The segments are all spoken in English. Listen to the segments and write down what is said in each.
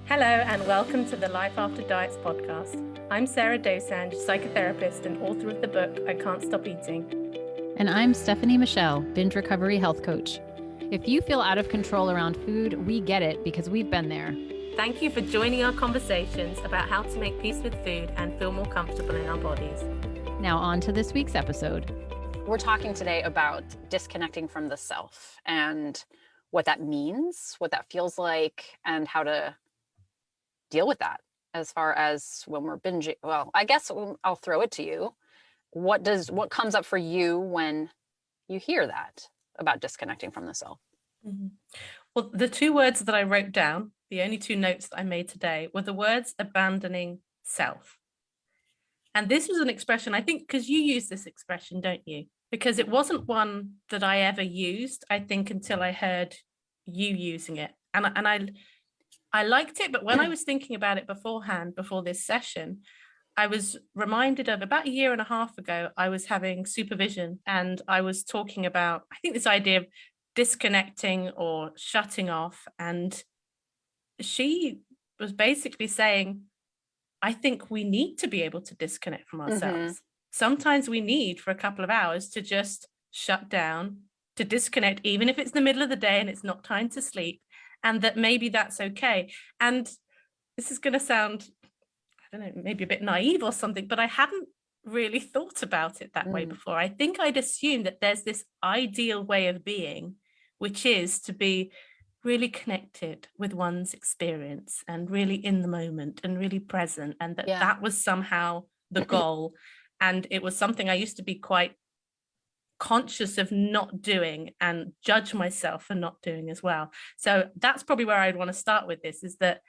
Hello and welcome to the Life After Diets podcast. I'm Sarah Dosanjh, psychotherapist and author of the book I Can't Stop Eating. And I'm Stephanie Michelle, binge recovery health coach. If you feel out of control around food, we get it because we've been there. Thank you for joining our conversations about how to make peace with food and feel more comfortable in our bodies. Now on to this week's episode. We're talking today about disconnecting from the self and what that means, what that feels like, and how to deal with that as far as when we're binging. Well, I guess I'll throw it to you. What comes up for you when you hear that about disconnecting from the self? Mm-hmm. Well, the two words that I wrote down, the only two notes that I made today, were the words abandoning self. And this was an expression, I think, because you use this expression, don't you? Because it wasn't one that I ever used, I think, until I heard you using it. And I liked it, but when I was thinking about it beforehand, before this session, I was reminded of about a year and a half ago, I was having supervision and I was talking about, I think, this idea of disconnecting or shutting off. And she was basically saying, I think we need to be able to disconnect from ourselves. Sometimes we need for a couple of hours to just shut down, to disconnect, even if it's the middle of the day and it's not time to sleep, and that maybe that's okay. And this is going to sound, I don't know, maybe a bit naive or something, but I hadn't really thought about it that way before. I think I'd assumed that there's this ideal way of being, which is to be really connected with one's experience and really in the moment and really present, and that was somehow the goal. And it was something I used to be quite conscious of not doing and judge myself for not doing as well. So that's probably where I'd want to start with this, is that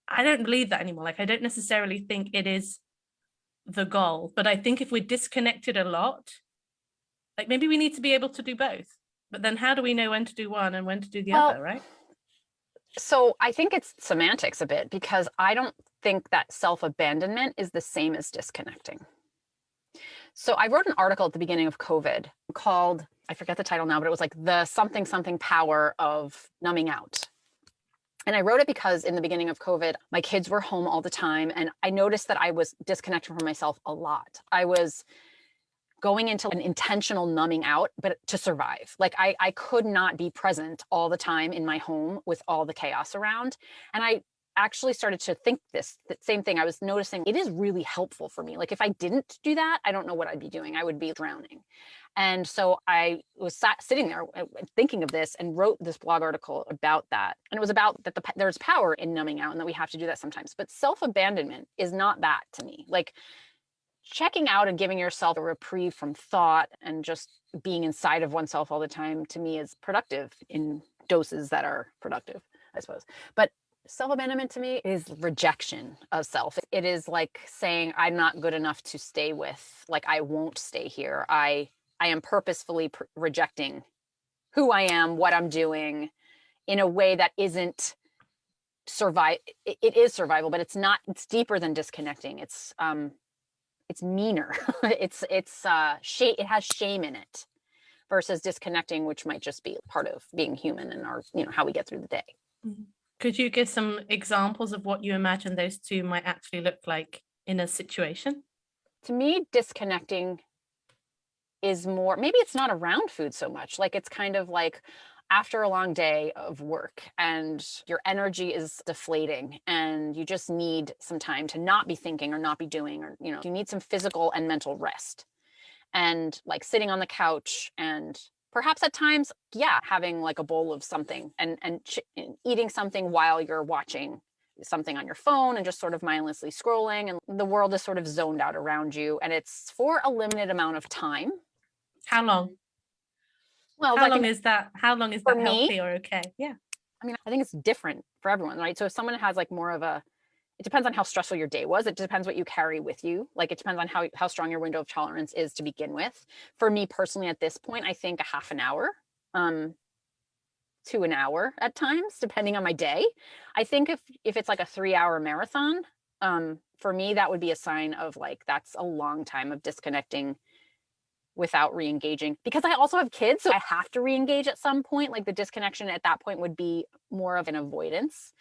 I don't believe that anymore. Like, I don't necessarily think it is the goal, but I think if we're disconnected a lot, like, maybe we need to be able to do both. But then how do we know when to do one and when to do the other, right? So I think it's semantics a bit, because I don't think that self-abandonment is the same as disconnecting. So I wrote an article at the beginning of COVID called, I forget the title now, but it was like the something power of numbing out. And I wrote it because in the beginning of COVID, my kids were home all the time. And I noticed that I was disconnected from myself a lot. I was going into an intentional numbing out, but to survive. Like I could not be present all the time in my home with all the chaos around. And I actually started to think the same thing. I was noticing it is really helpful for me. Like, if I didn't do that, I don't know what I'd be doing. I would be drowning. And so I was sitting there thinking of this and wrote this blog article about that. And it was about that there's power in numbing out and that we have to do that sometimes. But self-abandonment is not that to me. Like, checking out and giving yourself a reprieve from thought and just being inside of oneself all the time, to me, is productive in doses that are productive, I suppose. But self-abandonment to me is rejection of self. It is like saying, I'm not good enough to stay with, like, I won't stay here. I am purposefully rejecting who I am, what I'm doing, in a way that isn't it is survival, but it's not, it's deeper than disconnecting. It's meaner. It has shame in it, versus disconnecting, which might just be part of being human and our, how we get through the day. Could you give some examples of what you imagine those two might actually look like in a situation? To me, disconnecting is more, maybe it's not around food so much. Like, it's kind of like after a long day of work and your energy is deflating and you just need some time to not be thinking or not be doing, or, you need some physical and mental rest. And like sitting on the couch and perhaps at times, having like a bowl of something and eating something while you're watching something on your phone and just sort of mindlessly scrolling, and the world is sort of zoned out around you, and it's for a limited amount of time. How long? Well, how long is that healthy or okay? Yeah. I mean, I think it's different for everyone, right? So if someone has like more of it depends on how stressful your day was. It depends what you carry with you. Like, it depends on how strong your window of tolerance is to begin with. For me personally, at this point, I think a half an hour to an hour at times, depending on my day. I think if it's like a 3-hour marathon, for me, that would be a sign of like, that's a long time of disconnecting without re-engaging, because I also have kids, so I have to re-engage at some point. Like, the disconnection at that point would be more of an avoidance.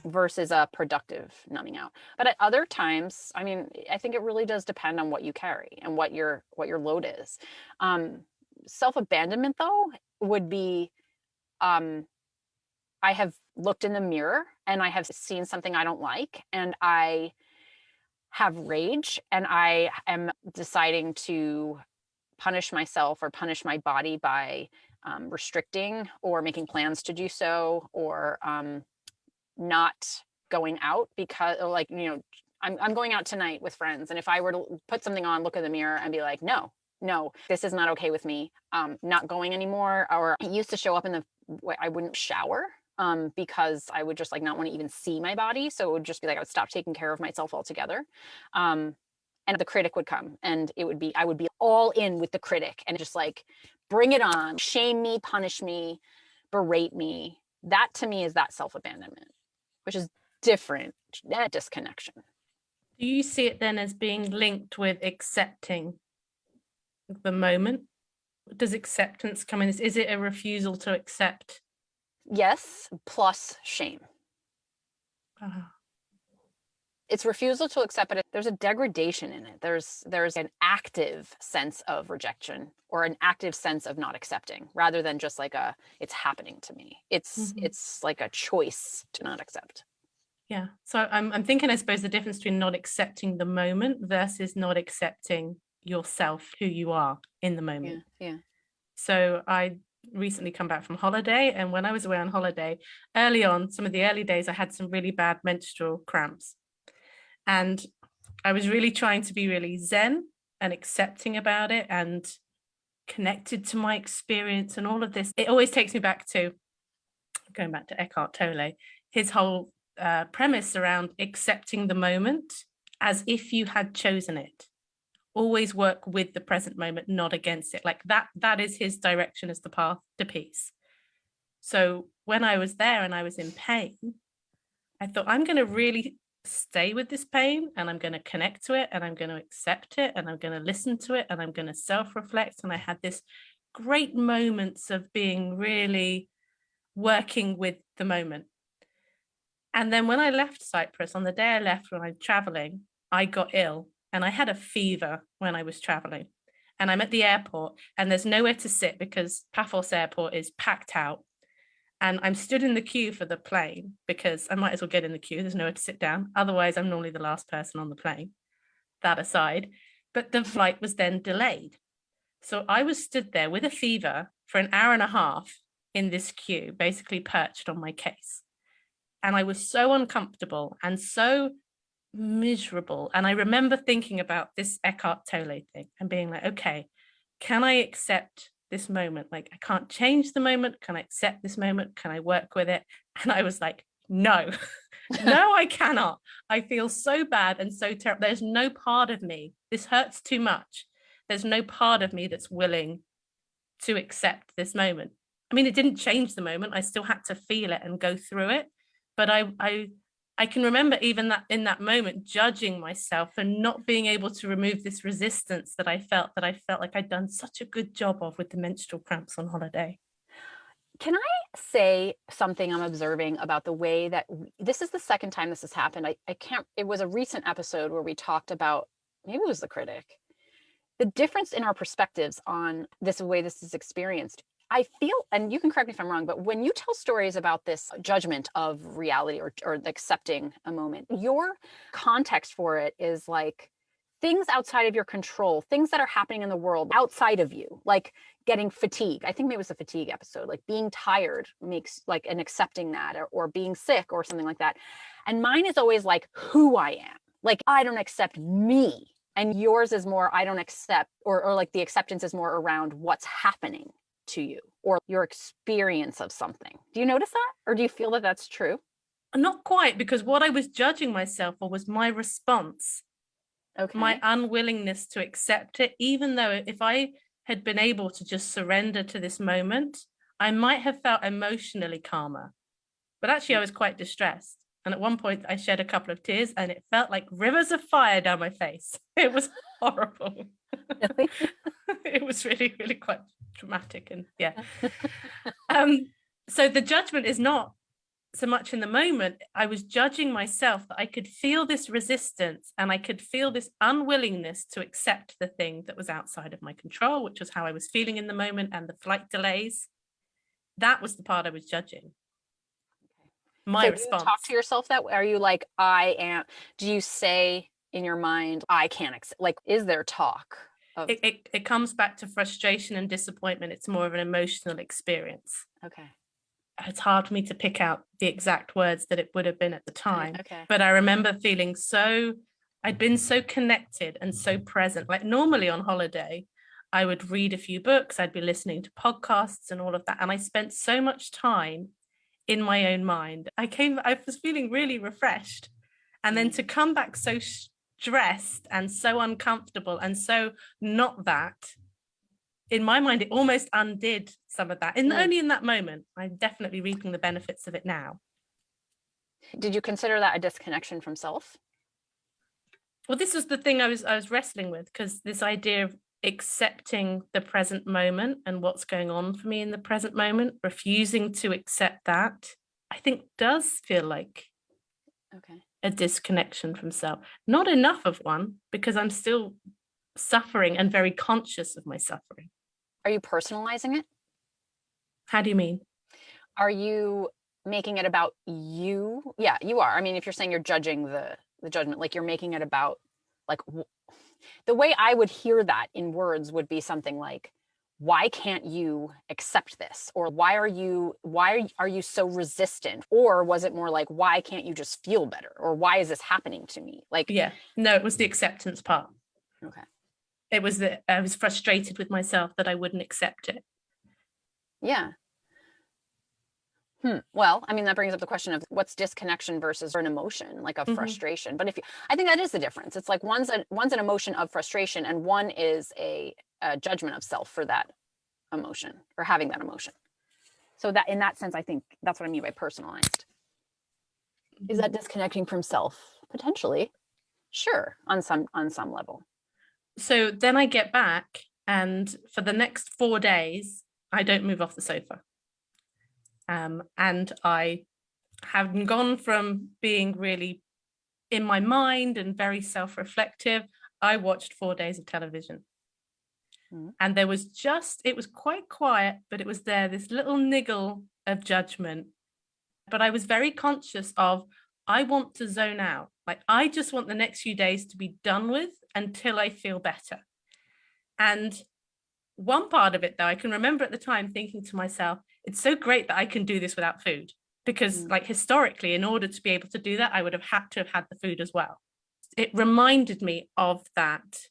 versus a productive numbing out. But at other times, I mean, I think it really does depend on what you carry and what your load is. Self-abandonment though would be, I have looked in the mirror and I have seen something I don't like, and I have rage, and I am deciding to punish myself or punish my body by restricting or making plans to do so, or not going out because, or like, you know, I'm going out tonight with friends, and if I were to put something on, look in the mirror and be like, no, this is not okay with me, not going anymore. Or it used to show up in the way I wouldn't shower because I would just like not want to even see my body. So it would just be like I would stop taking care of myself altogether. And the critic would come, and I would be all in with the critic and just like, bring it on, shame me, punish me, berate me. That to me is that self-abandonment, which is different, that disconnection. Do you see it then as being linked with accepting the moment? Does acceptance come in? Is it a refusal to accept? Yes, plus shame. It's refusal to accept it. There's a degradation in it. There's an active sense of rejection, or an active sense of not accepting, rather than just like it's happening to me. It's like a choice to not accept. Yeah. So I'm thinking, I suppose, the difference between not accepting the moment versus not accepting yourself, who you are in the moment. Yeah. So I recently come back from holiday, and when I was away on holiday, early on, some of the early days, I had some really bad menstrual cramps. And I was really trying to be really zen and accepting about it and connected to my experience and all of this. It always takes me back to, going back to Eckhart Tolle, his whole premise around accepting the moment as if you had chosen it. Always work with the present moment, not against it. Like that is his direction as the path to peace. So when I was there and I was in pain, I thought, I'm going to really stay with this pain, and I'm going to connect to it, and I'm going to accept it, and I'm going to listen to it, and I'm going to self-reflect. And I had this great moments of being really working with the moment. And then when I left Cyprus, on the day I left, when I'm traveling, I got ill, and I had a fever when I was traveling. And I'm at the airport, and there's nowhere to sit because Paphos Airport is packed out. And I'm stood in the queue for the plane because I might as well get in the queue. There's nowhere to sit down. Otherwise, I'm normally the last person on the plane. That aside, but the flight was then delayed. So I was stood there with a fever for an hour and a half in this queue, basically perched on my case. And I was so uncomfortable and so miserable. And I remember thinking about this Eckhart Tolle thing and being like, okay, can I accept this moment? Like, I can't change the moment. Can I accept this moment? Can I work with it? And I was like, no, no, I cannot. I feel so bad and so terrible. There's no part of me. This hurts too much. There's no part of me that's willing to accept this moment. I mean, it didn't change the moment. I still had to feel it and go through it. But I can remember even that in that moment, judging myself and not being able to remove this resistance that I felt like I'd done such a good job of with the menstrual cramps on holiday. Can I say something I'm observing about the way that this is the second time this has happened? I can't, it was a recent episode where we talked about, maybe it was the critic, the difference in our perspectives on this way this is experienced. I feel, and you can correct me if I'm wrong, but when you tell stories about this judgment of reality or accepting a moment, your context for it is like things outside of your control, things that are happening in the world outside of you, like getting fatigue. I think maybe it was the fatigue episode, like being tired makes like, and accepting that, or being sick or something like that. And mine is always like who I am, like I don't accept me. And yours is more, I don't accept, or like the acceptance is more around what's happening to you or your experience of something. Do you notice that? Or do you feel that that's true? Not quite, because what I was judging myself for was my response. Okay. My unwillingness to accept it, even though if I had been able to just surrender to this moment, I might have felt emotionally calmer. But actually I was quite distressed. And at one point I shed a couple of tears and it felt like rivers of fire down my face. It was horrible. Really? It was really, really quite dramatic. And yeah. So the judgment is not so much in the moment, I was judging myself that I could feel this resistance and I could feel this unwillingness to accept the thing that was outside of my control, which was how I was feeling in the moment and the flight delays. That was the part I was judging. My So response. do you talk to yourself that way? Are you like, I am, do you say in your mind, I can't accept, like, is there talk of, It comes back to frustration and disappointment. It's more of an emotional experience. okay. It's hard for me to pick out the exact words that it would have been at the time. Okay. But I remember feeling I'd been so connected and so present. Like normally on holiday, I would read a few books, I'd be listening to podcasts and all of that. And I spent so much time in my own mind. I was feeling really refreshed. And then to come back so stressed and so uncomfortable and so not that, in my mind, it almost undid some of that. And only in that moment. I'm definitely reaping the benefits of it now. Did you consider that a disconnection from self? Well, this was the thing I was wrestling with, because this idea of accepting the present moment and what's going on for me in the present moment, refusing to accept that, I think does feel like a disconnection from self. Not enough of one, because I'm still suffering and very conscious of my suffering. Are you personalizing it? How do you mean? Are you making it about you? Yeah, you are. I mean, if you're saying you're judging the judgment, like you're making it about, like, the way I would hear that in words would be something like, why can't you accept this? Or why are you so resistant? Or was it more like, why can't you just feel better? Or why is this happening to me? Like, yeah, no, it was the acceptance part. Okay. It was that I was frustrated with myself that I wouldn't accept it. Yeah. Well, I mean, that brings up the question of what's disconnection versus an emotion, like of frustration. But I think that is the difference. It's like one's an emotion of frustration, and one is a judgment of self for that emotion or having that emotion. So that in that sense, I think that's what I mean by personalized. Is that disconnecting from self? Potentially. Sure, on some level. So then I get back, and for the next 4 days, I don't move off the sofa. And I have gone from being really in my mind and very self-reflective. I watched 4 days of television. And it was quite quiet, but it was there, this little niggle of judgment. But I was very conscious of, I want to zone out. Like, I just want the next few days to be done with until I feel better. And one part of it, though, I can remember at the time thinking to myself, it's so great that I can do this without food, because like historically, in order to be able to do that, I would have had to have had the food as well. It reminded me of that.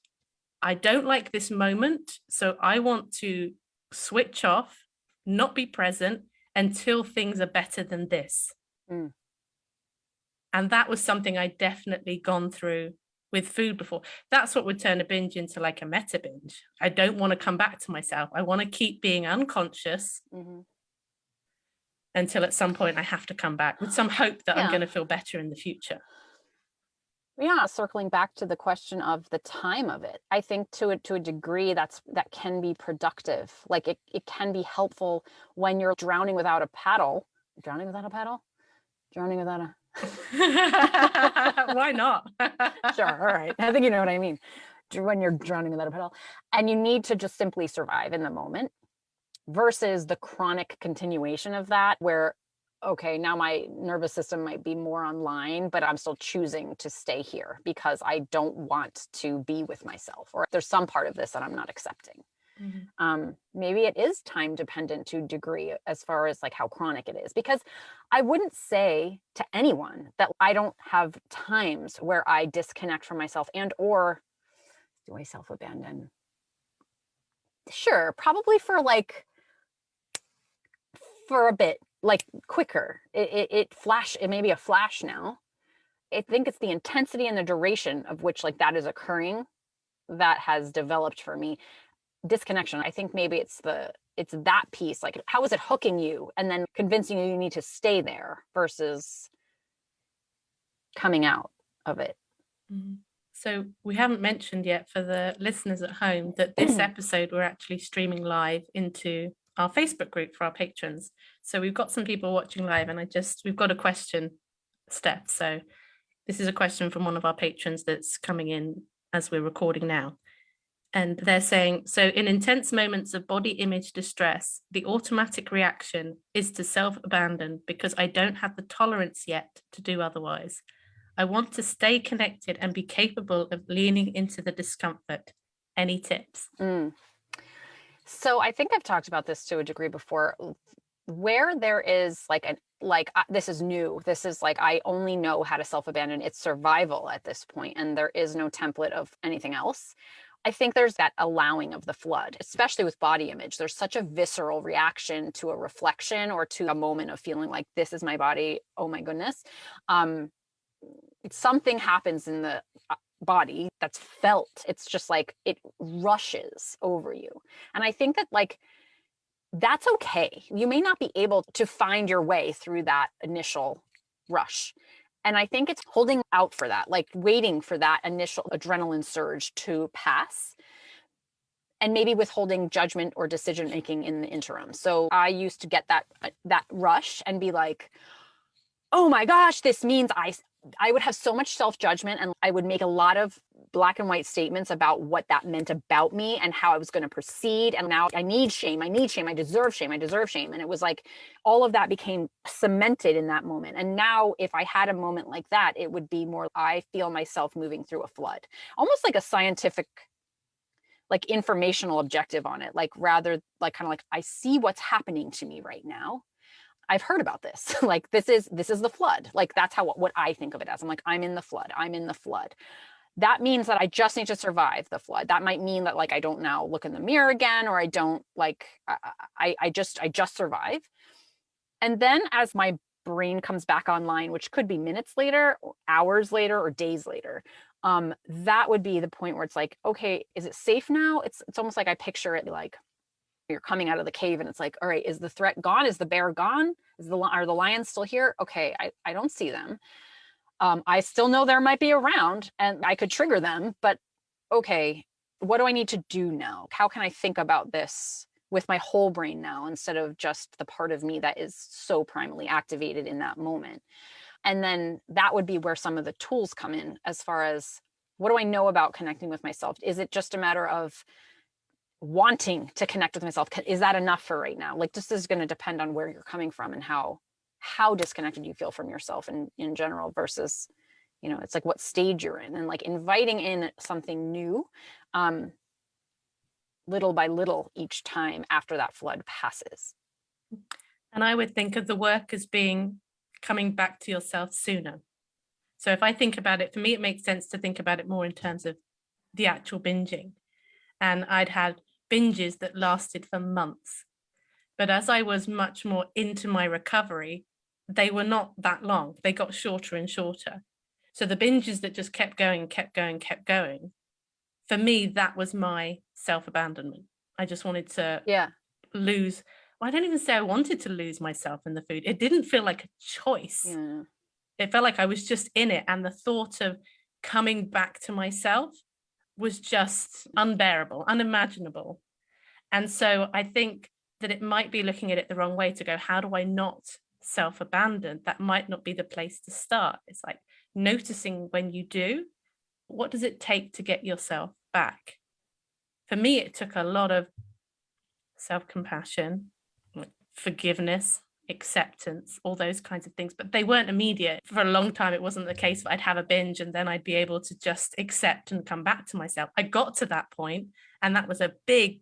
I don't like this moment, so I want to switch off, not be present until things are better than this. And that was something I definitely gone through with food before. That's what would turn a binge into like a meta binge. I don't want to come back to myself. I want to keep being unconscious until at some point I have to come back with some hope that I'm going to feel better in the future. Yeah, circling back to the question of the time of it, I think to a degree that can be productive. Like it can be helpful when you're drowning without a paddle. Drowning without a paddle? Drowning without a... Why not? Sure, all right. I think you know what I mean. When you're drowning without a paddle. And you need to just simply survive in the moment versus the chronic continuation of that where, okay, now my nervous system might be more online, but I'm still choosing to stay here because I don't want to be with myself, or there's some part of this that I'm not accepting. Maybe it is time dependent to a degree as far as like how chronic it is, because I wouldn't say to anyone that I don't have times where I disconnect from myself and or do I self-abandon? Sure, probably for a bit, like quicker. It may be a flash now. I think it's the intensity and the duration of which like that is occurring that has developed for me disconnection. I think maybe it's that piece, like how is it hooking you and then convincing you need to stay there versus coming out of it. So we haven't mentioned yet for the listeners at home that this episode we're actually streaming live into our Facebook group for our patrons. So we've got some people watching live, and we've got a question, Steph. So this is a question from one of our patrons that's coming in as we're recording now. And they're saying, so in intense moments of body image distress, the automatic reaction is to self-abandon because I don't have the tolerance yet to do otherwise. I want to stay connected and be capable of leaning into the discomfort. Any tips? So I think I've talked about this to a degree before, where there is this is new. This is like, I only know how to self-abandon. It's survival at this point, and there is no template of anything else. I think there's that allowing of the flood, especially with body image. There's such a visceral reaction to a reflection or to a moment of feeling like, this is my body. Oh my goodness. Something happens in the body that's felt. It's just like it rushes over you. And I think that that's okay. You may not be able to find your way through that initial rush. And I think it's holding out for that, like waiting for that initial adrenaline surge to pass, and maybe withholding judgment or decision making in the interim. So I used to get that rush and be like, oh my gosh, this means I would have so much self-judgment, and I would make a lot of black and white statements about what that meant about me and how I was going to proceed. And now I need shame. I deserve shame. And it was like all of that became cemented in that moment. And now if I had a moment like that, it would be more, I feel myself moving through a flood, almost like a scientific, like informational objective on it. Like rather like kind of like, I see what's happening to me right now. I've heard about this. Like this is the flood. Like that's what I think of it as. I'm like, I'm in the flood. That means that I just need to survive the flood. That might mean that like I don't now look in the mirror again, or I don't like I just survive. And then as my brain comes back online, which could be minutes later, or hours later, or days later, that would be the point where it's like, okay, is it safe now? It's almost like I picture it like you're coming out of the cave and it's like, all right, is the threat gone? Is the bear gone? Are the lions still here? Okay, I don't see them. I still know there might be around and I could trigger them, but okay, what do I need to do now? How can I think about this with my whole brain now, instead of just the part of me that is so primally activated in that moment? And then that would be where some of the tools come in, as far as, what do I know about connecting with myself? Is it just a matter of wanting to connect with myself? Is that enough for right now? Like, this is going to depend on where you're coming from and how disconnected you feel from yourself in general, versus, it's like what stage you're in, and like inviting in something new, little by little each time after that flood passes. And I would think of the work as being coming back to yourself sooner. So if I think about it, for me, it makes sense to think about it more in terms of the actual binging. And I'd had binges that lasted for months. But as I was much more into my recovery, they were not that long. They got shorter and shorter. So the binges that just kept going, for me, that was my self-abandonment. I just wanted to lose. Well, I don't even say I wanted to lose myself in the food. It didn't feel like a choice. Yeah. It felt like I was just in it. And the thought of coming back to myself was just unbearable, unimaginable. And so I think that it might be looking at it the wrong way, to go, how do I not self-abandon? That might not be the place to start. It's like noticing when you do, what does it take to get yourself back? For me, it took a lot of self-compassion, forgiveness, acceptance, all those kinds of things, but they weren't immediate. For a long time, it wasn't the case that I'd have a binge and then I'd be able to just accept and come back to myself. I got to that point, and that was a big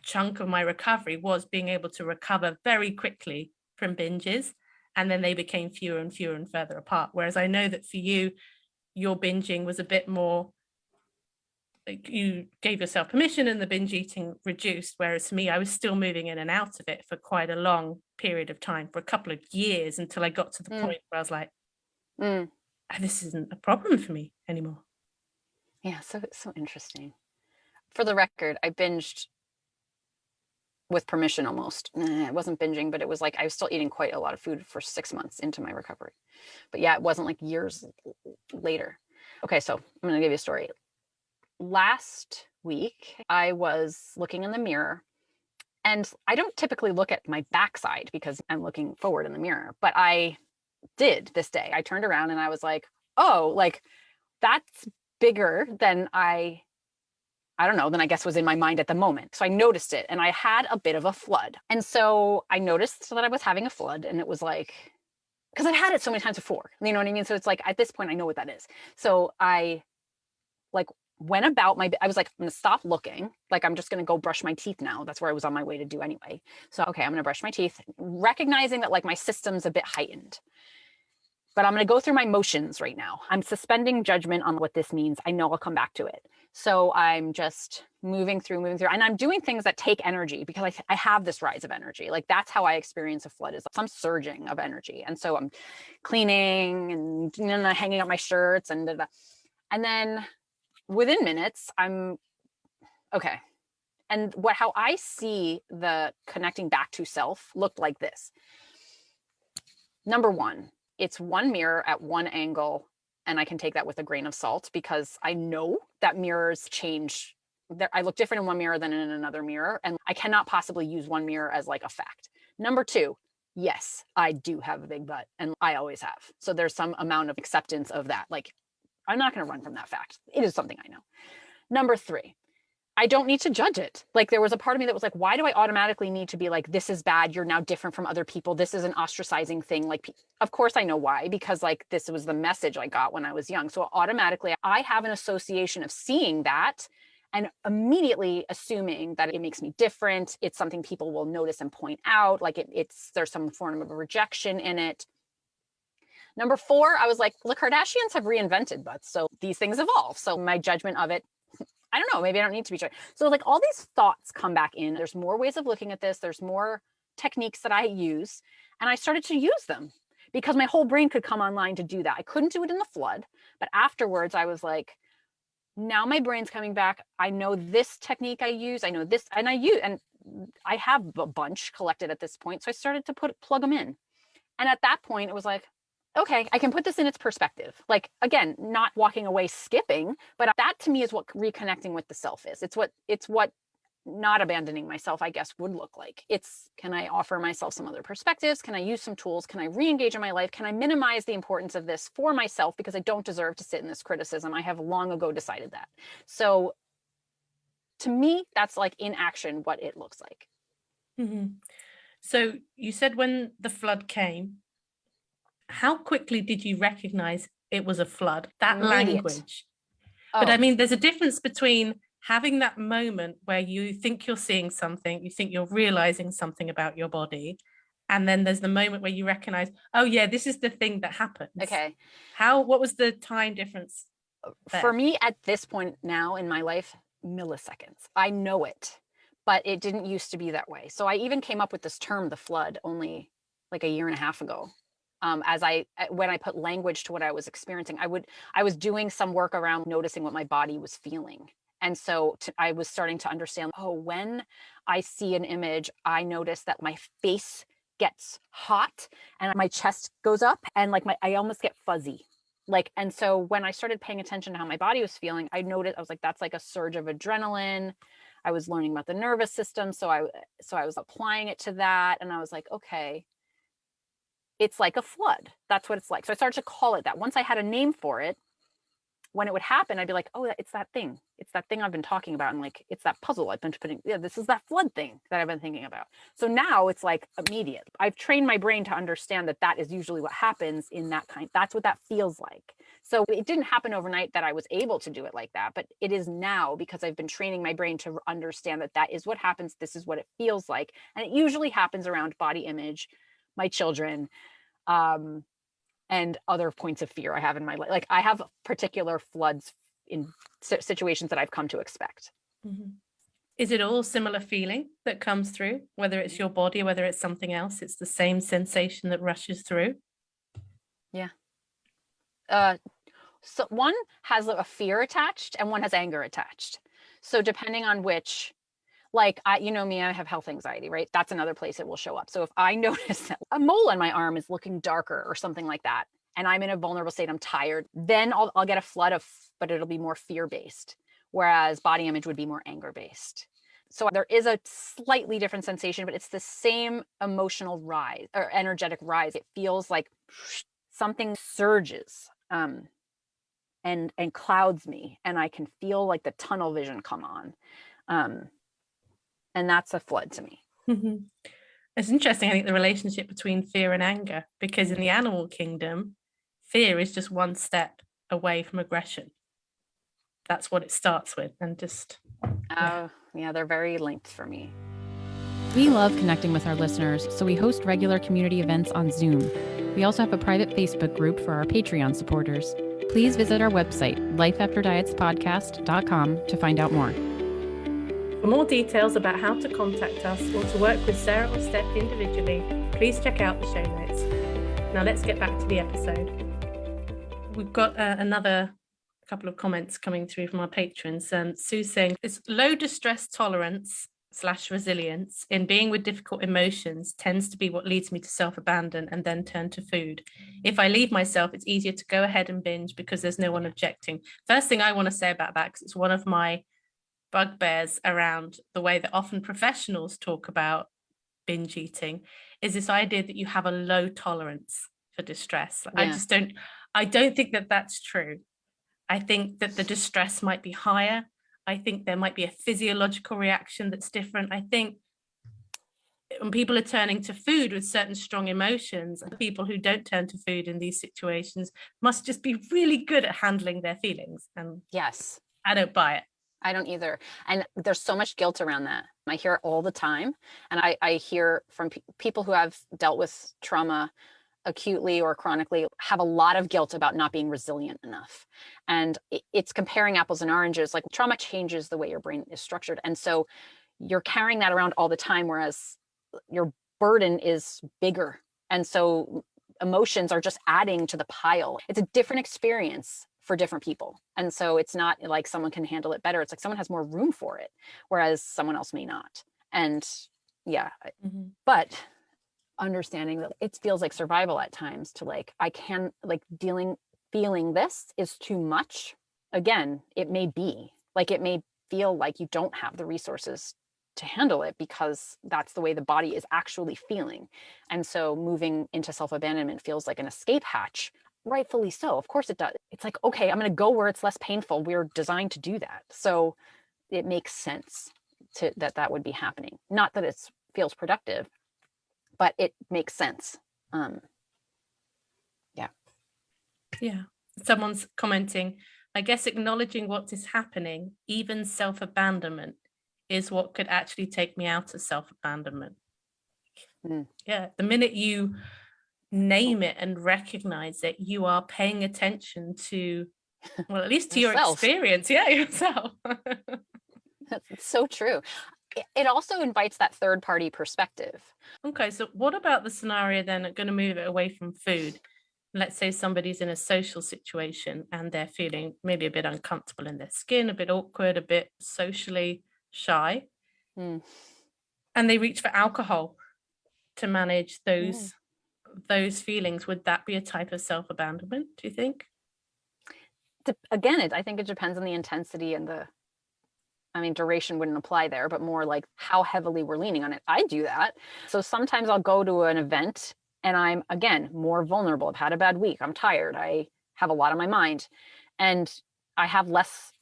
chunk of my recovery, was being able to recover very quickly from binges, and then they became fewer and fewer and further apart. Whereas I know that for you, your binging was a bit more like you gave yourself permission and the binge eating reduced, whereas for me, I was still moving in and out of it for quite a long period of time, for a couple of years, until I got to the point where I was like, this isn't a problem for me anymore. Yeah, so interesting. For the record, I binged with permission almost. It wasn't binging, but it was like I was still eating quite a lot of food for 6 months into my recovery. But yeah, it wasn't like years later. Okay, so I'm going to give you a story. Last week, I was looking in the mirror And I don't typically look at my backside because I'm looking forward in the mirror, but I did this day. I turned around and I was like, oh, like that's bigger than I don't know, than I guess was in my mind at the moment. So I noticed it and I had a bit of a flood. And so I noticed that I was having a flood, and it was like, because I'd had it so many times before, you know what I mean? So it's like, at this point, I know what that is. So I like went about I was like, I'm going to stop looking. Like, I'm just going to go brush my teeth now. That's where I was on my way to do anyway. So, okay, I'm going to brush my teeth, recognizing that like my system's a bit heightened. But I'm going to go through my motions right now. I'm suspending judgment on what this means. I know I'll come back to it. So I'm just moving through, and I'm doing things that take energy because I have this rise of energy. Like, that's how I experience a flood, is some surging of energy. And so I'm cleaning and hanging up my shirts and then within minutes, I'm okay. And how I see the connecting back to self looked like this. Number one, it's one mirror at one angle, and I can take that with a grain of salt because I know that mirrors change. I look different in one mirror than in another mirror, and I cannot possibly use one mirror as like a fact. Number two, yes, I do have a big butt, and I always have. So there's some amount of acceptance of that. Like, I'm not going to run from that fact. It is something I know. Number three, I don't need to judge it. Like, there was a part of me that was like, why do I automatically need to be like, this is bad, you're now different from other people, this is an ostracizing thing? Like, of course I know why, because like this was the message I got when I was young. So automatically I have an association of seeing that and immediately assuming that it makes me different. It's something people will notice and point out. Like, there's some form of a rejection in it. Number four, I was like, the Kardashians have reinvented butts, so these things evolve. So my judgment of it, I don't know, maybe I don't need to be sure. So like all these thoughts come back in. There's more ways of looking at this. There's more techniques that I use. And I started to use them because my whole brain could come online to do that. I couldn't do it in the flood, but afterwards I was like, now my brain's coming back. I know this technique I use. I know this, and I have a bunch collected at this point. So I started to plug them in. And at that point it was like, okay, I can put this in its perspective. Like, again, not walking away skipping, but that to me is what reconnecting with the self is. It's what not abandoning myself, I guess, would look like. It's, can I offer myself some other perspectives? Can I use some tools? Can I re-engage in my life? Can I minimize the importance of this for myself because I don't deserve to sit in this criticism? I have long ago decided that. So to me, that's like in action what it looks like. Mm-hmm. So you said when the flood came, how quickly did you recognize it was a flood? That Immediate. language. Oh. But I mean, there's a difference between having that moment where you think you're seeing something, you think you're realizing something about your body, and then there's the moment where you recognize, oh yeah, this is the thing that happens. Okay. What was the time difference there? For me at this point now in my life, milliseconds. I know it, but it didn't used to be that way. So I even came up with this term, the flood, only like a year and a half ago. When I put language to what I was experiencing, I was doing some work around noticing what my body was feeling. And so I was starting to understand, oh, when I see an image, I notice that my face gets hot and my chest goes up and like I almost get fuzzy. Like, and so when I started paying attention to how my body was feeling, I noticed, I was like, that's like a surge of adrenaline. I was learning about the nervous system. So I was applying it to that. And I was like, okay, it's like a flood. That's what it's like. So I started to call it that. Once I had a name for it, when it would happen, I'd be like, oh, it's that thing. It's that thing I've been talking about. And like, it's that puzzle I've been putting, yeah, this is that flood thing that I've been thinking about. So now it's like immediate. I've trained my brain to understand that that is usually what happens in that kind. That's what that feels like. So it didn't happen overnight that I was able to do it like that, but it is now because I've been training my brain to understand that that is what happens. This is what it feels like. And it usually happens around body image, my children, and other points of fear I have in my life. Like I have particular floods in situations that I've come to expect. Mm-hmm. Is it all similar feeling that comes through, whether it's your body, whether it's something else? It's the same sensation that rushes through? Yeah. So one has a fear attached and one has anger attached. So depending on which, like, you know me, I have health anxiety, right? That's another place it will show up. So if I notice that a mole on my arm is looking darker or something like that, and I'm in a vulnerable state, I'm tired, then I'll get a flood but it'll be more fear-based. Whereas body image would be more anger-based. So there is a slightly different sensation, but it's the same emotional rise or energetic rise. It feels like something surges and clouds me, and I can feel like the tunnel vision come on. And that's a flood to me. Mhm. It's interesting, I think, the relationship between fear and anger, because in the animal kingdom, fear is just one step away from aggression. That's what it starts with. And just, Yeah, they're very linked for me. We love connecting with our listeners, so we host regular community events on Zoom. We also have a private Facebook group for our Patreon supporters. Please visit our website, lifeafterdietspodcast.com, to find out more. For more details about how to contact us or to work with Sarah or Steph individually, please check out the show notes. Now let's get back to the episode. We've got another couple of comments coming through from our patrons. Sue saying, it's low distress tolerance / resilience in being with difficult emotions tends to be what leads me to self-abandon and then turn to food. If I leave myself, it's easier to go ahead and binge because there's no one objecting. First thing I want to say about that, because it's one of my bugbears around the way that often professionals talk about binge eating, is this idea that you have a low tolerance for distress. Yeah. I don't think that that's true. I think that the distress might be higher. I think there might be a physiological reaction that's different. I think when people are turning to food with certain strong emotions, people who don't turn to food in these situations must just be really good at handling their feelings. And yes, I don't buy it. I don't either. And there's so much guilt around that. I hear it all the time. And I hear from people who have dealt with trauma acutely or chronically, have a lot of guilt about not being resilient enough. And it's comparing apples and oranges. Like, trauma changes the way your brain is structured. And so you're carrying that around all the time, whereas your burden is bigger. And so emotions are just adding to the pile. It's a different experience for different people. And so it's not like someone can handle it better. It's like someone has more room for it, whereas someone else may not. And yeah, but understanding that it feels like survival at times to like, I can like feeling this is too much. Again, it may be like, it may feel like you don't have the resources to handle it because that's the way the body is actually feeling. And so moving into self-abandonment feels like an escape hatch. Rightfully so. Of course it does. It's like, okay, I'm going to go where it's less painful. We're designed to do that. So it makes sense that would be happening. Not that it feels productive, but it makes sense. Yeah. Someone's commenting, I guess acknowledging what is happening, even self-abandonment, is what could actually take me out of self-abandonment. Yeah. The minute you name it and recognize it, you are paying attention to, well, at least to your experience. Yeah, yourself. That's so true. It also invites that third party perspective. Okay, so what about the scenario then? I'm going to move it away from food. Let's say somebody's in a social situation and they're feeling maybe a bit uncomfortable in their skin, a bit awkward, a bit socially shy. And they reach for alcohol to manage those feelings. Would that be a type of self-abandonment, do you think? Again, I think it depends on the intensity and duration wouldn't apply there, but more like how heavily we're leaning on it. I do that. So sometimes I'll go to an event and I'm, again, more vulnerable. I've had a bad week. I'm tired. I have a lot on my mind. And I have less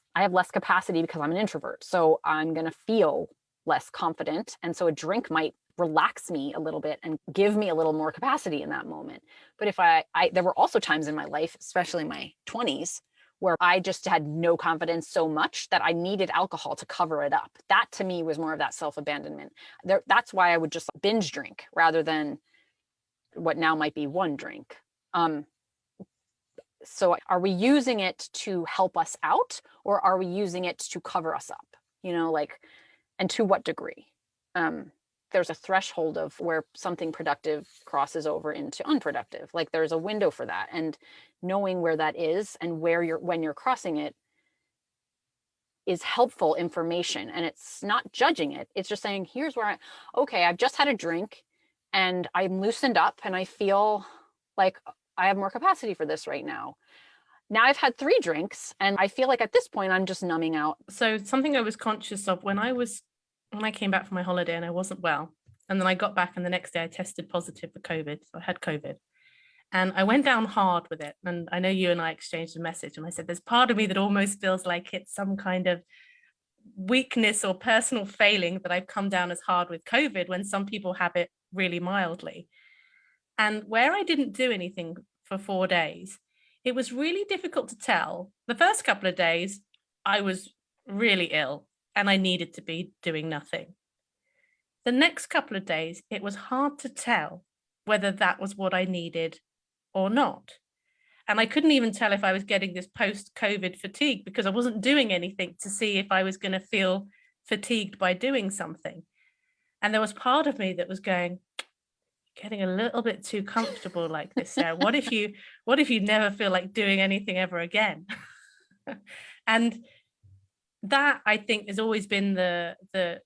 capacity because I'm an introvert. So I'm going to feel less confident. And so a drink might relax me a little bit and give me a little more capacity in that moment. But if there were also times in my life, especially my 20s, where I just had no confidence so much that I needed alcohol to cover it up. That to me was more of that self-abandonment. That's why I would just binge drink rather than what now might be one drink. So are we using it to help us out, or are we using it to cover us up? And to what degree? There's a threshold of where something productive crosses over into unproductive. Like there's a window for that, and knowing where that is and when you're crossing it is helpful information. And it's not judging it. It's just saying, here's where I've just had a drink and I'm loosened up and I feel like I have more capacity for this right now. Now I've had 3 drinks and I feel like at this point I'm just numbing out. So something I was conscious of when I was when I came back from my holiday and I wasn't well. And then I got back and the next day I tested positive for COVID. So I had COVID. And I went down hard with it. And I know you and I exchanged a message. And I said, there's part of me that almost feels like it's some kind of weakness or personal failing that I've come down as hard with COVID when some people have it really mildly. And where I didn't do anything for 4 days, it was really difficult to tell. The first couple of days, I was really ill and I needed to be doing nothing. The next couple of days, it was hard to tell whether that was what I needed or not. And I couldn't even tell if I was getting this post-COVID fatigue because I wasn't doing anything to see if I was going to feel fatigued by doing something. And there was part of me that was going, getting a little bit too comfortable like this, Sarah. What if you never feel like doing anything ever again? And that, I think, has always been the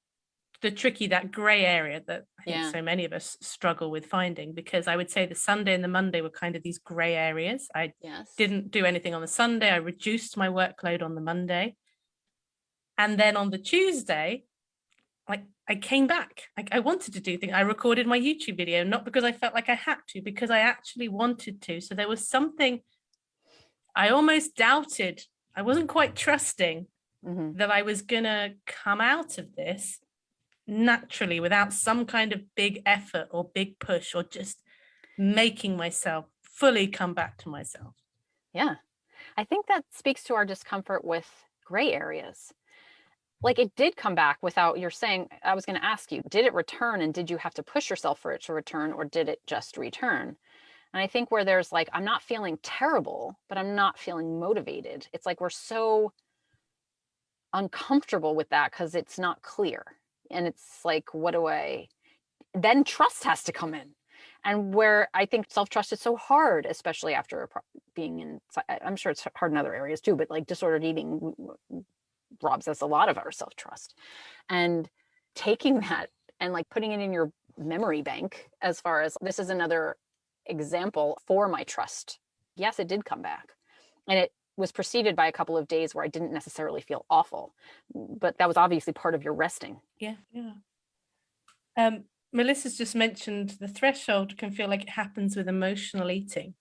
tricky, that gray area that I think so many of us struggle with finding, because I would say the Sunday and the Monday were kind of these gray areas. I didn't do anything on the Sunday. I reduced my workload on the Monday. And then on the Tuesday, like I came back. I wanted to do things. I recorded my YouTube video, not because I felt like I had to, because I actually wanted to. So there was something I almost doubted. I wasn't quite trusting that I was going to come out of this naturally without some kind of big effort or big push or just making myself fully come back to myself. Yeah. I think that speaks to our discomfort with gray areas. Like it did come back without, you're saying, I was going to ask you, did it return and did you have to push yourself for it to return, or did it just return? And I think where there's like, I'm not feeling terrible, but I'm not feeling motivated. It's like we're so uncomfortable with that because it's not clear. And it's like, then trust has to come in. And where I think self-trust is so hard, especially after being in, I'm sure it's hard in other areas too, but like disordered eating robs us a lot of our self-trust. And taking that and like putting it in your memory bank, as far as this is another example for my trust. Yes, it did come back. And it was preceded by a couple of days where I didn't necessarily feel awful, but that was obviously part of your resting. Yeah. Melissa's just mentioned the threshold can feel like it happens with emotional eating.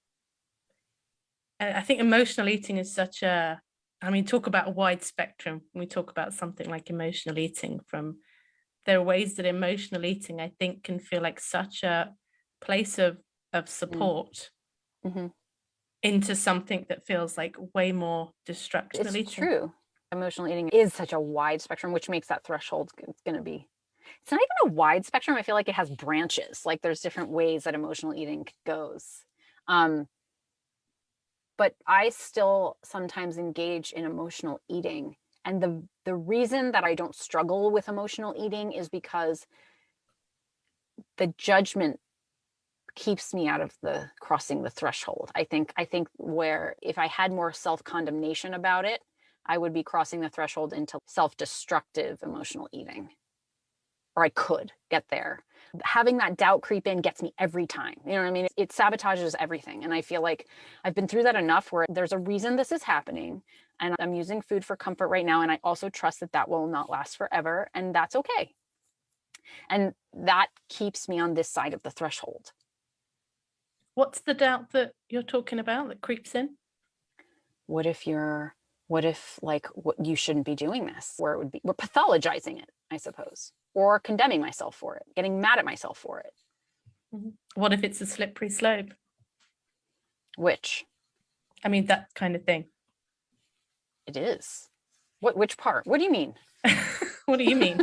And I think emotional eating is such a, talk about a wide spectrum. When we talk about something like emotional eating, there are ways that emotional eating, I think, can feel like such a place of support into something that feels like way more destructive. It's true. Emotional eating is such a wide spectrum, which makes that threshold going to be, it's not even a wide spectrum. I feel like it has branches. Like there's different ways that emotional eating goes. But I still sometimes engage in emotional eating. And the reason that I don't struggle with emotional eating is because the judgment keeps me out of the crossing the threshold. I think where if I had more self-condemnation about it, I would be crossing the threshold into self-destructive emotional eating. Or I could get there. Having that doubt creep in gets me every time. You know what I mean? It sabotages everything. And I feel like I've been through that enough where there's a reason this is happening. And I'm using food for comfort right now. And I also trust that will not last forever. And that's okay. And that keeps me on this side of the threshold. What's the doubt that you're talking about that creeps in? What if you shouldn't be doing this? Where we're pathologizing it, I suppose, or condemning myself for it, getting mad at myself for it. What if it's a slippery slope? Which? That kind of thing. It is. Which part? What do you mean? What do you mean?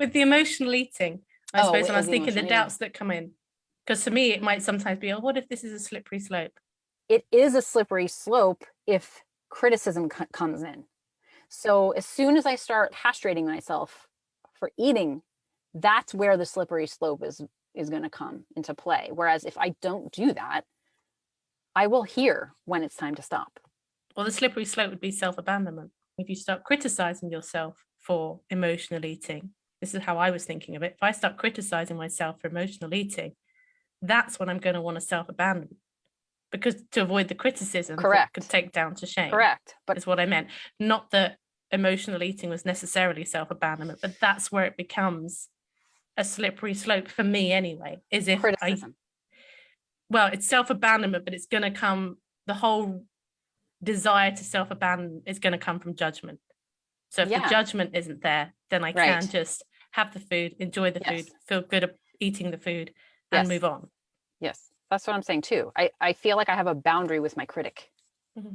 With the emotional eating, I suppose, and I was thinking the doubts that come in. Because for me, it might sometimes be, what if this is a slippery slope? It is a slippery slope if criticism comes in. So as soon as I start castrating myself for eating, that's where the slippery slope is going to come into play. Whereas if I don't do that, I will hear when it's time to stop. Well, the slippery slope would be self-abandonment. If you start criticizing yourself for emotional eating, this is how I was thinking of it. If I start criticizing myself for emotional eating, that's when I'm going to want to self-abandon, because to avoid the criticism that could take down to shame. Correct. But is what I meant. Not that emotional eating was necessarily self-abandonment, but that's where it becomes a slippery slope for me anyway, is if Criticism. well, it's self-abandonment, but it's going to come, the whole desire to self-abandon is going to come from judgment. So if the judgment isn't there, then I can just have the food, enjoy the food, feel good eating the food, and move on. Yes, that's what I'm saying too. I feel like I have a boundary with my critic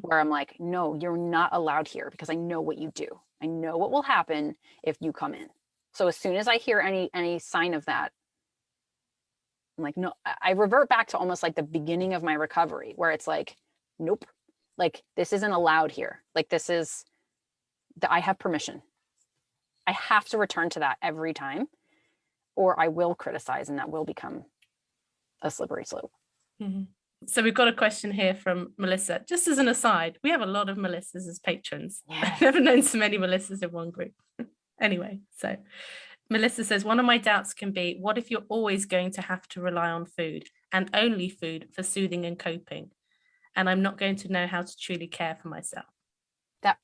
where I'm like, no, you're not allowed here because I know what you do. I know what will happen if you come in. So as soon as I hear any sign of that, I'm like, no, I revert back to almost like the beginning of my recovery where it's like, nope, like this isn't allowed here. Like this is, I have permission. I have to return to that every time or I will criticize and that will become a slippery slope. So we've got a question here from Melissa. Just as an aside, we have a lot of Melissas as patrons. I've never known so many Melissas in one group. Anyway, so Melissa says, one of my doubts can be, what if you're always going to have to rely on food and only food for soothing and coping? And I'm not going to know how to truly care for myself. That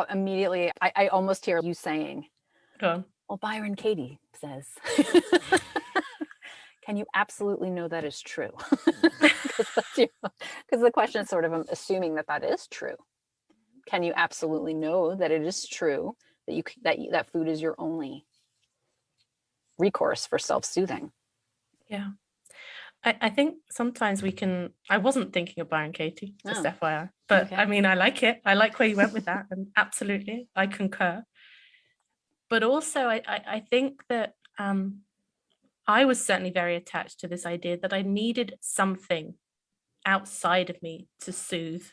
immediately, I almost hear you saying, go on. Well, Byron Katie says, can you absolutely know that is true? Because the question is sort of assuming that is true. Can you absolutely know that it is true that food is your only recourse for self-soothing? Yeah. I think sometimes we can, I wasn't thinking of Byron Katie, just FYI, but I mean, I like it. I like where you went with that, and absolutely, I concur. But also, I think that I was certainly very attached to this idea that I needed something outside of me to soothe.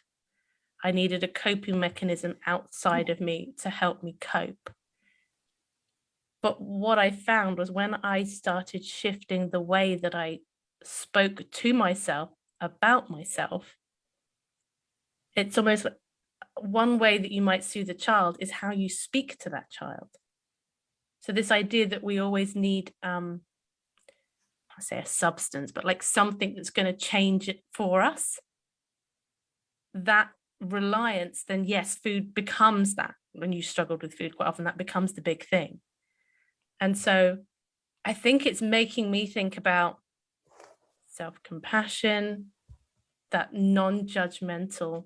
I needed a coping mechanism outside of me to help me cope. But what I found was when I started shifting the way that I spoke to myself about myself, it's almost like one way that you might soothe a child is how you speak to that child. So this idea that we always need, I say a substance, but like something that's going to change it for us, that reliance, then yes, food becomes that. When you struggled with food, quite often that becomes the big thing. And so I think it's making me think about self-compassion, that non-judgmental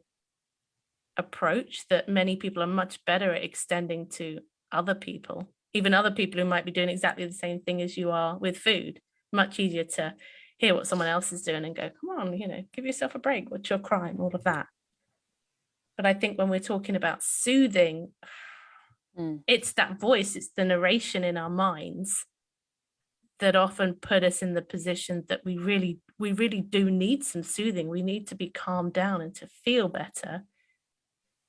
approach that many people are much better at extending to other people, even other people who might be doing exactly the same thing as you are with food. Much easier to hear what someone else is doing and go, come on, give yourself a break. What's your crime? All of that. But I think when we're talking about soothing, it's that voice, it's the narration in our minds that often put us in the position that we really do need some soothing. We need to be calmed down and to feel better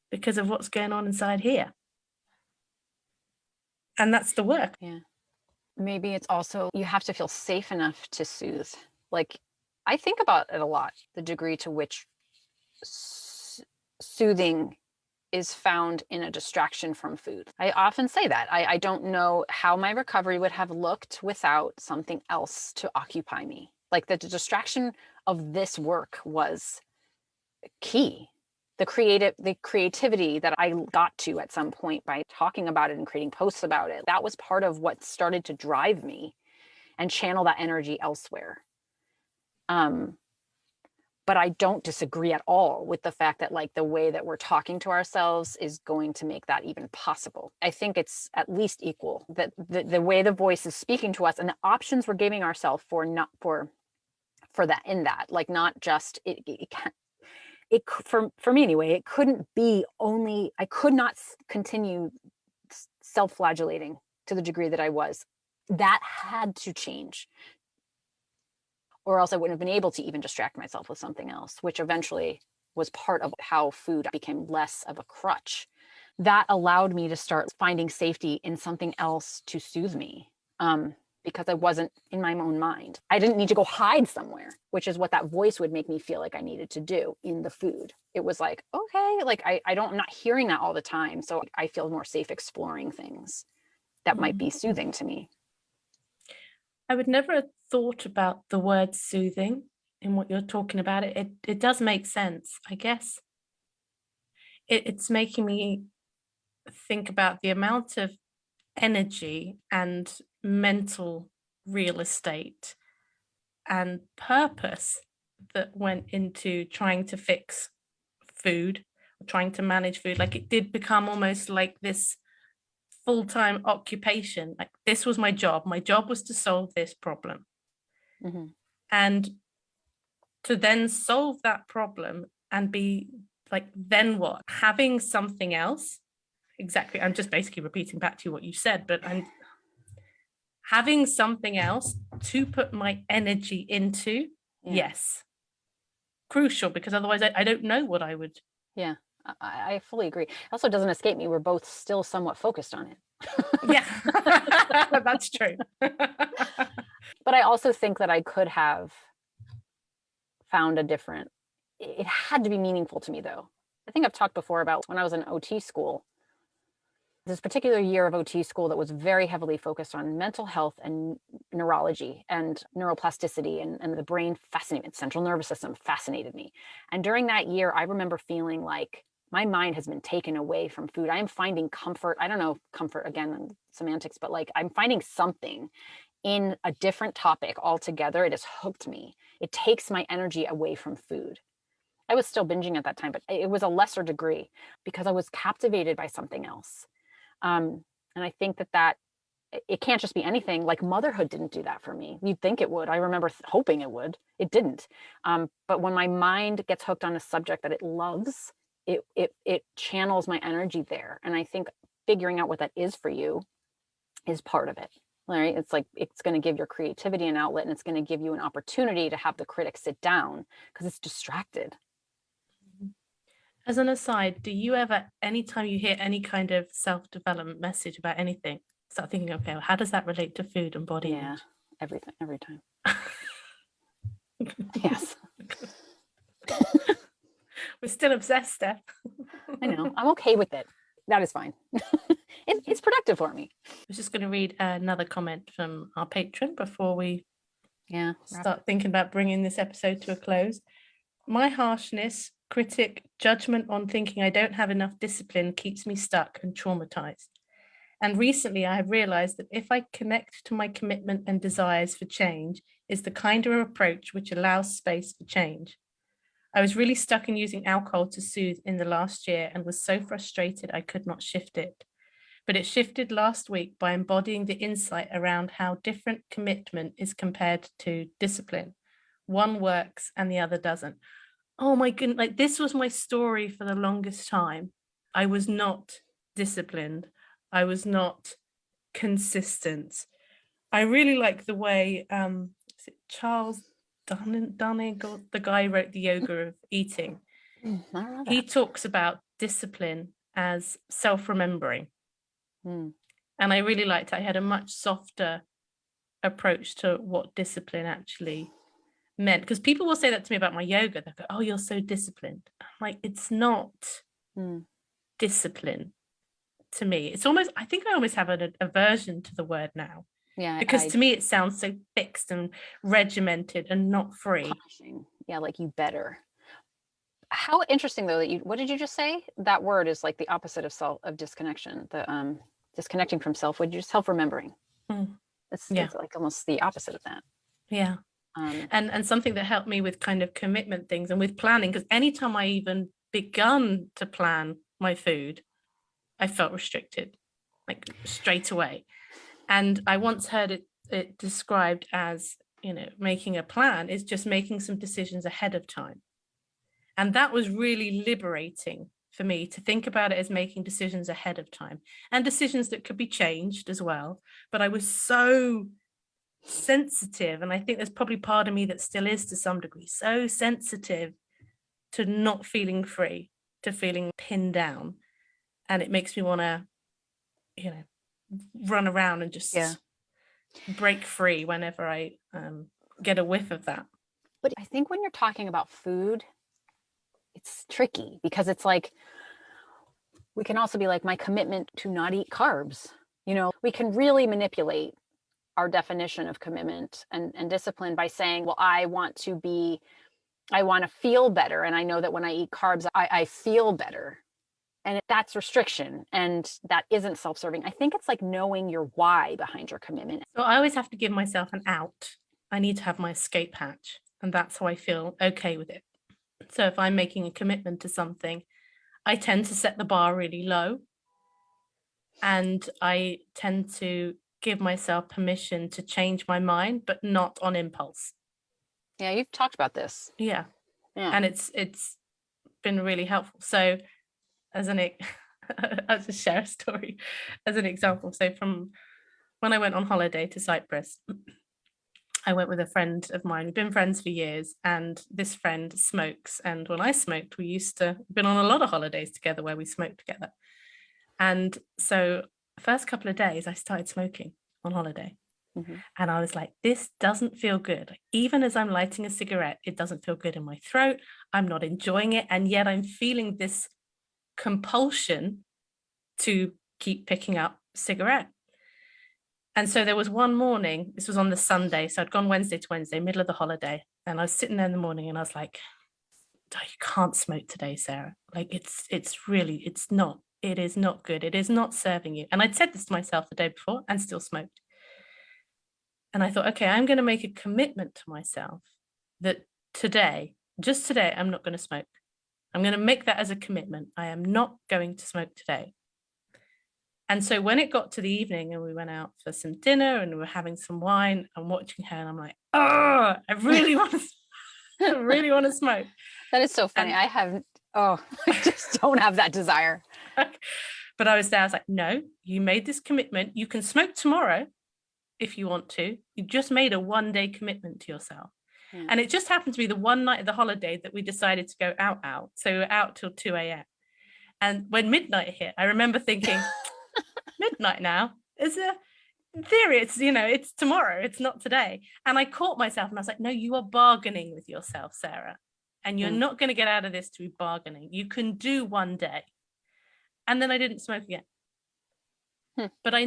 because of what's going on inside here. And that's the work. Yeah. Maybe it's also, you have to feel safe enough to soothe. Like, I think about it a lot, the degree to which soothing is found in a distraction from food. I often say that. I don't know how my recovery would have looked without something else to occupy me. Like the distraction of this work was key. The creativity that I got to at some point by talking about it and creating posts about it, that was part of what started to drive me and channel that energy elsewhere. But I don't disagree at all with the fact that like the way that we're talking to ourselves is going to make that even possible. I think it's at least equal, that the way the voice is speaking to us and the options we're giving ourselves for that, in that, like not just for me anyway, it couldn't be only, I could not continue self-flagellating to the degree that I was. That had to change, or else I wouldn't have been able to even distract myself with something else, which eventually was part of how food became less of a crutch. That allowed me to start finding safety in something else to soothe me, because I wasn't in my own mind. I didn't need to go hide somewhere, which is what that voice would make me feel like I needed to do in the food. It was like, okay, like I'm not hearing that all the time. So I feel more safe exploring things that might be soothing to me. I would never have thought about the word soothing in what you're talking about. It does make sense, I guess. It's making me think about the amount of energy and mental real estate and purpose that went into trying to fix food, trying to manage food. Like it did become almost like this full-time occupation. Like this was my job. My job was to solve this problem. Mhm. And to then solve that problem and be like, then what? Having something else. Exactly. I'm just basically repeating back to you what you said, but I'm having something else to put my energy into. Yeah. Yes. Crucial, because otherwise I don't know what I would. Yeah, I fully agree. It also doesn't escape me. We're both still somewhat focused on it. Yeah, that's true. But I also think that I could have found a different, it had to be meaningful to me though. I think I've talked before about when I was in OT school, this particular year of OT school that was very heavily focused on mental health and neurology and neuroplasticity and the brain fascinated, central nervous system fascinated me. And during that year, I remember feeling like my mind has been taken away from food. I am finding comfort. I don't know, comfort again, and semantics, but like I'm finding something in a different topic altogether. It has hooked me. It takes my energy away from food. I was still binging at that time, but it was a lesser degree because I was captivated by something else. And I think that it can't just be anything. Like motherhood didn't do that for me. You'd think it would. I remember hoping it would. It didn't. But when my mind gets hooked on a subject that it loves, it channels my energy there. And I think figuring out what that is for you is part of it. Right? It's like it's going to give your creativity an outlet, and it's going to give you an opportunity to have the critic sit down because it's distracted. As an aside, do you ever, anytime you hear any kind of self-development message about anything, start thinking, okay, well, how does that relate to food and body Yeah, image? everything, every time. Yes. We're still obsessed, Steph. I know. I'm okay with it. That is fine. It's productive for me. I was just going to read another comment from our patron before we Yeah. start thinking about bringing this episode to a close. My harshness, critic, judgment on thinking I don't have enough discipline keeps me stuck and traumatized. And recently I have realized that if I connect to my commitment and desires for change is the kinder approach which allows space for change. I was really stuck in using alcohol to soothe in the last year and was so frustrated I could not shift it. But it shifted last week by embodying the insight around how different commitment is compared to discipline. One works and the other doesn't. Oh my goodness, like this was my story for the longest time. I was not disciplined. I was not consistent. I really like the way is it Charles Dunning, the guy who wrote The Yoga of Eating. I don't know He that. talks about discipline as self-remembering. Mm. And I really liked it. I had a much softer approach to what discipline actually meant, because people will say that to me about my yoga. They'll go, oh, you're so disciplined. I'm like, it's not discipline to me. It's almost, I think I almost have an aversion to the word now, Yeah. because to me it sounds so fixed and regimented and not free. Punishing. Yeah, like you better. How interesting though that what did you just say? That word is like the opposite of disconnection. The disconnecting from self. Would you self-remembering? It's like almost the opposite of that. Yeah. And something that helped me with kind of commitment things and with planning, because anytime I even begun to plan my food, I felt restricted, like straight away. And I once heard it described as, making a plan is just making some decisions ahead of time. And that was really liberating for me to think about it as making decisions ahead of time and decisions that could be changed as well. But I was so sensitive, and I think there's probably part of me that still is to some degree, so sensitive to not feeling free, to feeling pinned down. And it makes me want to, run around and just break free whenever I get a whiff of that. But I think when you're talking about food, it's tricky because it's like, we can also be like, my commitment to not eat carbs. We can really manipulate our definition of commitment and discipline by saying, well, I want to feel better. And I know that when I eat carbs, I feel better. And that's restriction, and that isn't self-serving. I think it's like knowing your why behind your commitment. So I always have to give myself an out. I need to have my escape hatch, and that's how I feel okay with it. So if I'm making a commitment to something, I tend to set the bar really low, and I tend to give myself permission to change my mind, but not on impulse. Yeah, you've talked about this. Yeah. Yeah. And it's been really helpful. So I'll just share a story as an example. So from when I went on holiday to Cyprus, I went with a friend of mine. We've been friends for years, and this friend smokes. And when I smoked, we used to been on a lot of holidays together where we smoked together. And so the first couple of days I started smoking on holiday. And I was like, this doesn't feel good. Even as I'm lighting a cigarette, it doesn't feel good in my throat. I'm not enjoying it. And yet I'm feeling this compulsion to keep picking up cigarette. And so there was one morning, this was on the Sunday, so I'd gone Wednesday to Wednesday, middle of the holiday, and I was sitting there in the morning and I was like, oh, you can't smoke today, Sarah. Like it is not good. It is not serving you. And I'd said this to myself the day before and still smoked. And I thought, okay, I'm going to make a commitment to myself that today, just today, I'm not going to smoke. I'm going to make that as a commitment. I am not going to smoke today. And so when it got to the evening and we went out for some dinner and we were having some wine, I'm watching her and I'm like, oh, I really want to smoke. That is so funny. And I just don't have that desire. But I was there, I was like, no, you made this commitment. You can smoke tomorrow if you want to. You just made a one-day commitment to yourself. Yeah. And it just happened to be the one night of the holiday that we decided to go out. So we were out till 2 a.m. And when midnight hit, I remember thinking, midnight now? In theory, it's tomorrow, it's not today. And I caught myself and I was like, no, you are bargaining with yourself, Sarah. And you're not going to get out of this through bargaining. You can do one day. And then I didn't smoke again. But I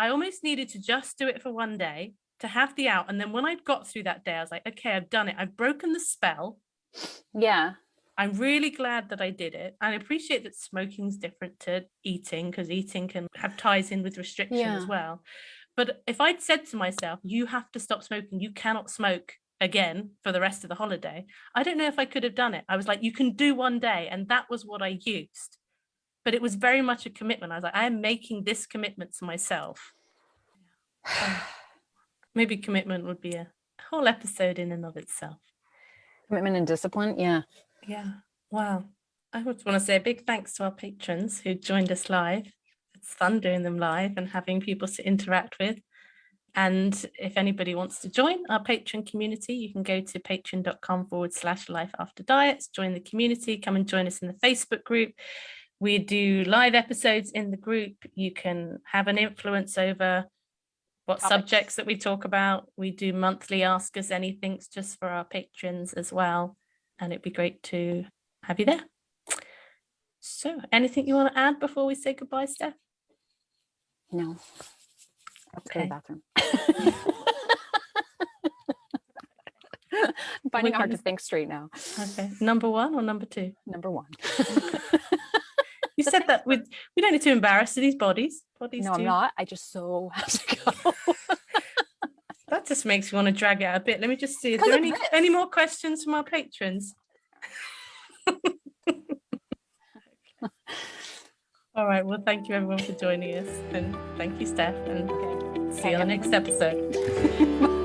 almost needed to just do it for one day to have the out. And then when I got through that day, I was like, okay, I've done it. I've broken the spell. Yeah. I'm really glad that I did it. I appreciate that smoking's different to eating, because eating can have ties in with restriction as well. But if I'd said to myself, you have to stop smoking, you cannot smoke again for the rest of the holiday, I don't know if I could have done it. I was like, you can do one day. And that was what I used. But it was very much a commitment. I was like, I am making this commitment to myself. Maybe commitment would be a whole episode in and of itself. Commitment and discipline. Yeah. Yeah. Wow. I just want to say a big thanks to our patrons who joined us live. It's fun doing them live and having people to interact with. And if anybody wants to join our Patreon community, you can go to patreon.com/life after diets, join the community, come and join us in the Facebook group. We do live episodes in the group. You can have an influence over what subjects that we talk about. We do monthly Ask Us Anythings just for our patrons as well. And it'd be great to have you there. So anything you want to add before we say goodbye, Steph? No. Let's go to the bathroom. I'm finding it hard to think straight now. Okay. Number one or number two? Number one. You said that we don't need to embarrass these bodies. No, I'm not. I just so have to go. That just makes me want to drag it out a bit. Let me just see. Is there any more questions from our patrons? All right. Well, thank you everyone for joining us. And thank you, Steph. And see you on the next episode.